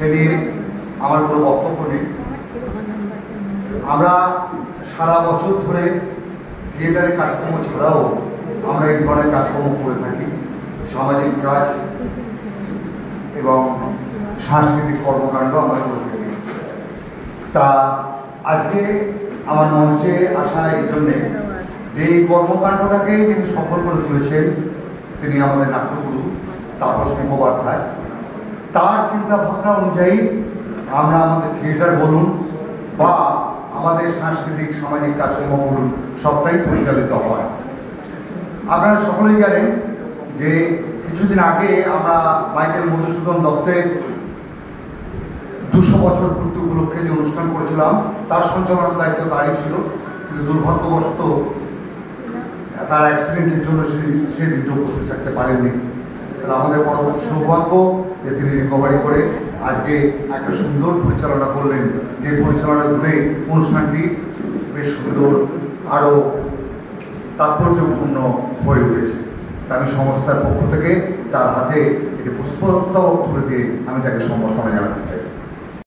সে নিয়ে আমার কোনো বক্তব্য নেই। আমরা সারা বছর ধরে থিয়েটারের কাজকর্ম ছাড়াও আমরা এই ধরনের কাজকর্ম করে থাকি, সামাজিক কাজ এবং সাংস্কৃতিক কর্মকাণ্ড আমরা করে থাকি। তা আজকে আমার মঞ্চে আসা এই জন্যে যে এই কর্মকাণ্ডটাকে যিনি সফল করে তুলেছেন তিনি আমাদের নাট্যগুরু তাপস মুখোপাধ্যায়। তার চিন্তা ভাবনা অনুযায়ী আমরা আমাদের থিয়েটার বলুন বা আমাদের সাংস্কৃতিক সামাজিক কাজকর্ম বলুন সবটাই পরিচালিত হয়। আপনারা সকলেই জানেন যে কিছুদিন আগে আমরা মাইকেল মধুসূদন দত্তের 200 বছর পূর্তি উপলক্ষে যে অনুষ্ঠান করেছিলাম তার সঞ্চালনার দায়িত্ব তারই ছিল, কিন্তু দুর্ভাগ্যবশত তার অ্যাক্সিডেন্টের জন্য সে দিনটা উপস্থিত থাকতে পারেননি। তাহলে আমাদের পরবর্তী সৌভাগ্য যে তিনি রিকভারি করে আজকে একটা সুন্দর পরিচালনা করলেন, যে পরিচালনা করে অনুষ্ঠানটি বেশ সুন্দর আরও তাৎপর্যপূর্ণ হয়ে উঠেছে। আমি সংস্থার পক্ষ থেকে তার হাতে একটি পুষ্পস্তবক তুলে দিয়ে আমি তাকে সম্বর্ধনা জানাতে চাই।